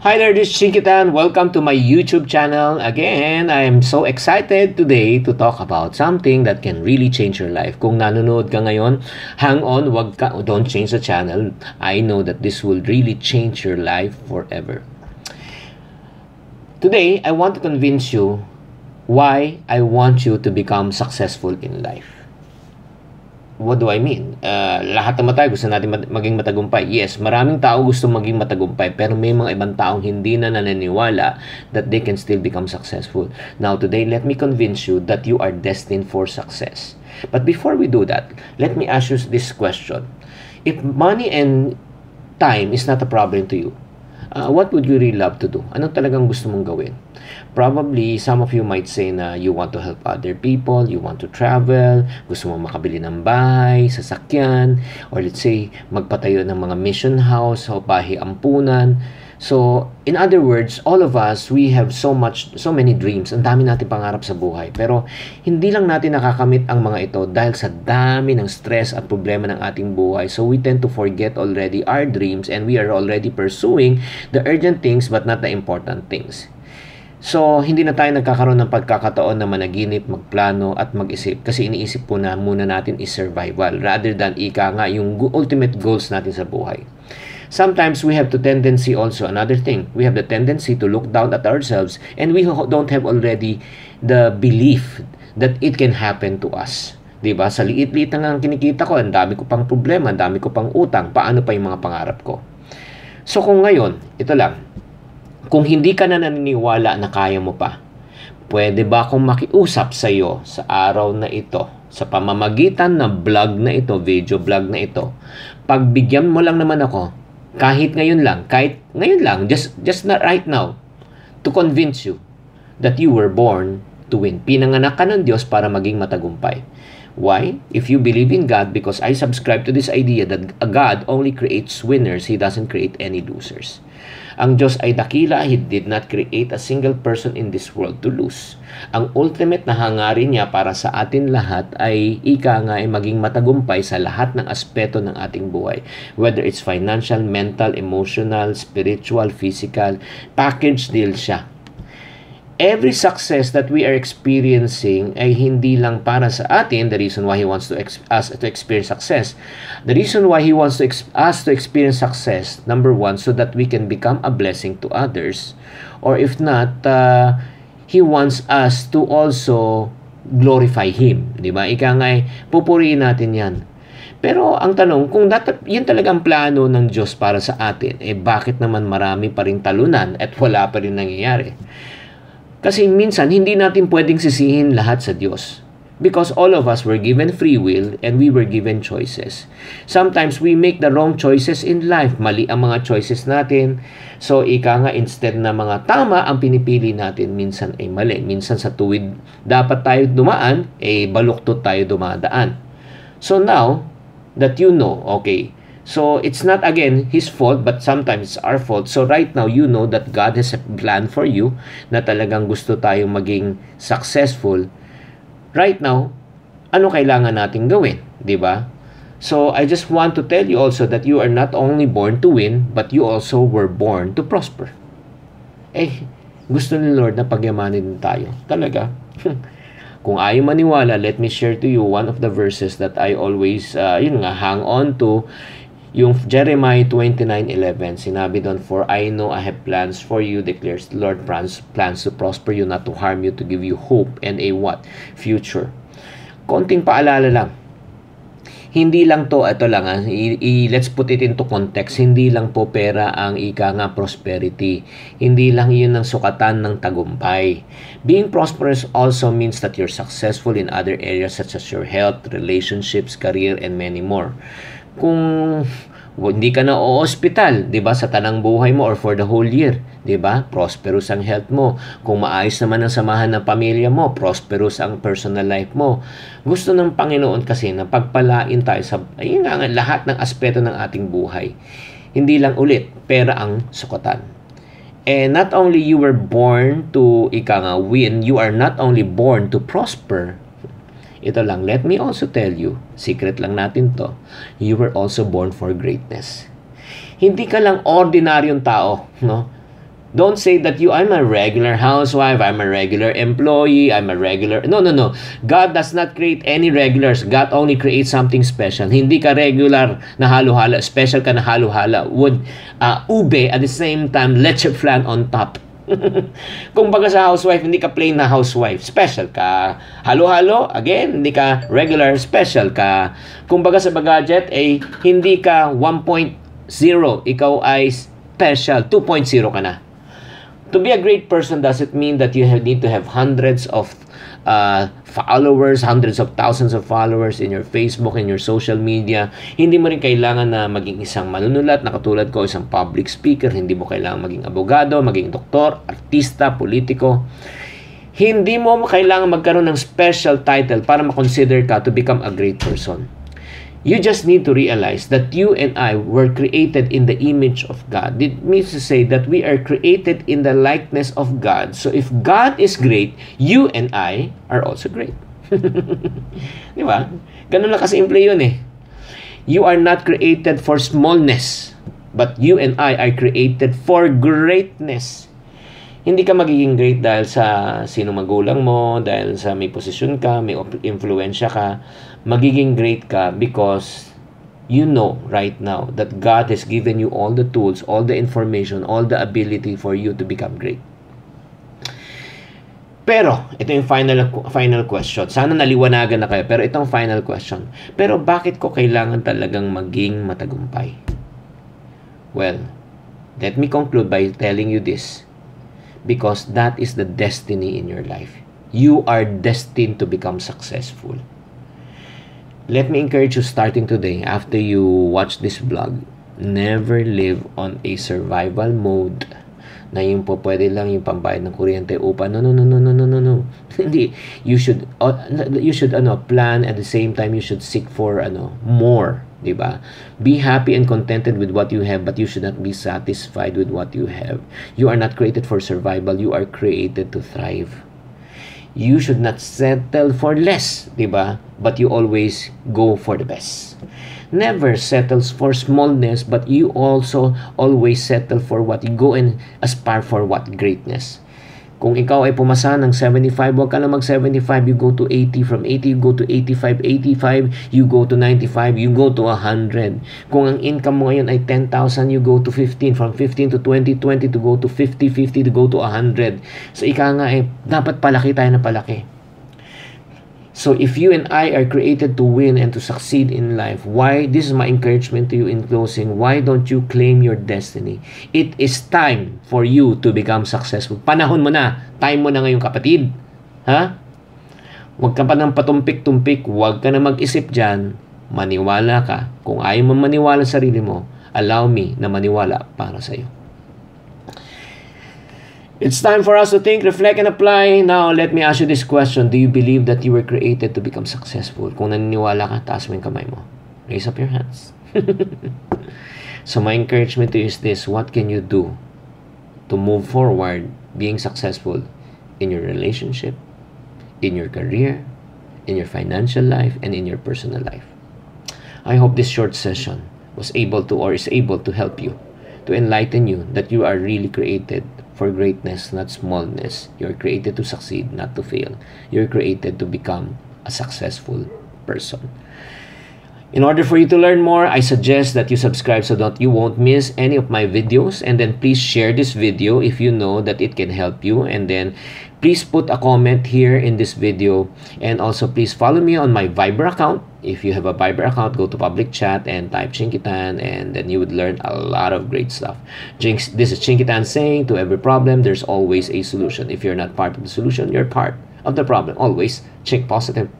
Hi there, this is Shinkitan. Welcome to my YouTube channel. Again, I am so excited today to talk about something that can really change your life. Kung nanonood ka ngayon, hang on, don't change the channel. I know that this will really change your life forever. Today, I want to convince you why I want you to become successful in life. What do I mean? Lahat naman tayo gusto natin maging matagumpay. Yes, maraming tao gusto maging matagumpay, pero may mga ibang taong hindi na naniniwala that they can still become successful. Now today, let me convince you that you are destined for success. But before we do that, let me ask you this question. If money and time is not a problem to you, what would you really love to do? Ano talagang gusto mong gawin? Probably, some of you might say na you want to help other people, you want to travel, gusto mong makabili ng bahay, sasakyan, or let's say, magpatayo ng mga mission house o bahay ampunan. So, in other words, all of us, we have so many dreams. Ang dami natin pangarap sa buhay. Pero, hindi lang natin nakakamit ang mga ito dahil sa dami ng stress at problema ng ating buhay. So, we tend to forget already our dreams and we are already pursuing the urgent things but not the important things. So, hindi na tayo nagkakaroon ng pagkakataon na managinip, magplano at mag-isip kasi iniisip po na muna natin is survival rather than yung ultimate goals natin sa buhay. Sometimes we have the tendency also, another thing, we have the tendency to look down at ourselves and we don't have already the belief that it can happen to us. Diba? Sa liit-liit na kinikita ko, ang dami ko pang problema, ang dami ko pang utang, paano pa yung mga pangarap ko? So kung ngayon, ito lang, kung hindi ka na naniniwala na kaya mo pa, pwede ba akong makiusap sa iyo sa araw na ito, sa pamamagitan ng vlog na ito, video vlog na ito, pagbigyan mo lang naman ako, kahit ngayon lang, just not right now, to convince you that you were born to win. Pinanganak ka ng Diyos para maging matagumpay. Why? If you believe in God, because I subscribe to this idea that God only creates winners, He doesn't create any losers. Ang Diyos ay dakila, He did not create a single person in this world to lose. Ang ultimate na hangarin niya para sa atin lahat ay ay maging matagumpay sa lahat ng aspeto ng ating buhay. Whether it's financial, mental, emotional, spiritual, physical, package deal siya. Every success that we are experiencing ay hindi lang para sa atin, the reason why He wants us to experience success. The reason why He wants us to experience success, number one, so that we can become a blessing to others. Or if not, He wants us to also glorify Him. Diba? Pupuriin natin yan. Pero ang tanong, kung yan talagang plano ng Diyos para sa atin, bakit naman marami pa rin talunan at wala pa rin nangyayari? Kasi minsan, hindi natin pwedeng sisihin lahat sa Diyos. Because all of us were given free will and we were given choices. Sometimes, we make the wrong choices in life. Mali ang mga choices natin. So, instead na mga tama ang pinipili natin, minsan ay mali. Minsan sa tuwid dapat tayo dumaan, baluktot tayo dumadaan. So now, that you know, okay, so it's not again His fault but sometimes it's our fault. So right now you know that God has a plan for you na talagang gusto tayong maging successful. Right now, ano kailangan nating gawin, 'di ba? So I just want to tell you also that you are not only born to win but you also were born to prosper. Gusto ni Lord na pagyamanin tayo. Talaga. Kung ayaw maniwala, let me share to you one of the verses that I always hang on to. Yung Jeremiah 29:11, sinabi doon, "For I know I have plans for you, declares the Lord, plans to prosper you, not to harm you, to give you hope and a what? Future." Konting paalala lang. Hindi lang to, ito lang, let's put it into context. Hindi lang po pera ang prosperity. Hindi lang yun ang sukatan ng tagumpay. Being prosperous also means that you're successful in other areas such as your health, relationships, career, and many more. Kung hindi ka na o-hospital, 'di ba, sa tanang buhay mo or for the whole year, 'di ba? Prosperous ang health mo. Kung maayos naman ang samahan ng pamilya mo, prosperous ang personal life mo. Gusto ng Panginoon kasi na pagpalain tayo sa lahat ng aspeto ng ating buhay. Hindi lang ulit pera ang sukatan. And not only you were born to win, you are not only born to prosper. Ito lang, let me also tell you, secret lang natin to, you were also born for greatness. Hindi ka lang ordinaryong tao, no? Don't say that I'm a regular housewife, I'm a regular employee, I'm a regular... No, no, no. God does not create any regulars. God only creates something special. Hindi ka regular na halo-hala. Special ka na halo-hala. Would ube at the same time leche flan on top. Kung baga sa housewife, hindi ka plain na housewife. Special ka. Halo-halo, again, hindi ka regular. Special ka. Kung baga sa budget, hindi ka 1.0. Ikaw ay special. 2.0 ka na. To be a great person doesn't mean that you need to have hundreds of followers, hundreds of thousands of followers in your Facebook, in your social media. Hindi mo rin kailangan na maging isang manunulat na katulad ko, isang public speaker. Hindi mo kailangan maging abogado, maging doktor, artista, politiko. Hindi mo kailangan magkaroon ng special title para ma-consider ka to become a great person. You just need to realize that you and I were created in the image of God. It means to say that we are created in the likeness of God. So if God is great, you and I are also great. Di ba? Ganun lang kasimple yun eh. You are not created for smallness, but you and I are created for greatness. Hindi ka magiging great dahil sa sino magulang mo, dahil sa may posisyon ka, may influensya ka. Magiging great ka because you know right now that God has given you all the tools, all the information, all the ability for you to become great. Pero, ito yung final question. Sana naliwanagan na kayo, pero itong final question. Pero bakit ko kailangan talagang maging matagumpay? Well, let me conclude by telling you this. Because that is the destiny in your life. You are destined to become successful. Let me encourage you starting today, after you watch this vlog, never live on a survival mode na yung po pwede lang yung pambayad ng kuryente, upa. No. Hindi. You should plan, at the same time you should seek for more, di ba? Be happy and contented with what you have, but you should not be satisfied with what you have. You are not created for survival, you are created to thrive. You should not settle for less, di ba? But you always go for the best. Never settles for smallness, but you also always settle for what you go and aspire for what greatness. Kung ikaw ay pumasa ng 75, huwag ka na mag-75, you go to 80. From 80, you go to 85. 85, you go to 95. You go to 100. Kung ang income mo ngayon ay 10,000, you go to 15. From 15 to 20, 20 to go to 50, 50 to go to 100. So, ika nga dapat palaki tayo na palaki. So, if you and I are created to win and to succeed in life, this is my encouragement to you in closing, why don't you claim your destiny? It is time for you to become successful. Panahon mo na. Time mo na ngayon, kapatid. Ha? Huwag ka pa ng patumpik-tumpik. Huwag ka na mag-isip dyan. Maniwala ka. Kung ayaw mo maniwala sa sarili mo, allow me na maniwala para sa iyo. It's time for us to think, reflect, and apply. Now, let me ask you this question. Do you believe that you were created to become successful? Kung naniniwala ka, taas mo yung kamay mo. Raise up your hands. So, my encouragement to you is this. What can you do to move forward being successful in your relationship, in your career, in your financial life, and in your personal life? I hope this short session was able to or is able to help you, to enlighten you that you are really created for greatness, not smallness. You're created to succeed, not to fail. You're created to become a successful person. In order for you to learn more, I suggest that you subscribe so that you won't miss any of my videos. And then please share this video if you know that it can help you. And then please put a comment here in this video. And also please follow me on my Viber account. If you have a Viber account, go to public chat and type Chinkitan, and then you would learn a lot of great stuff. This is Chinkitan saying, to every problem, there's always a solution. If you're not part of the solution, you're part of the problem. Always think positive.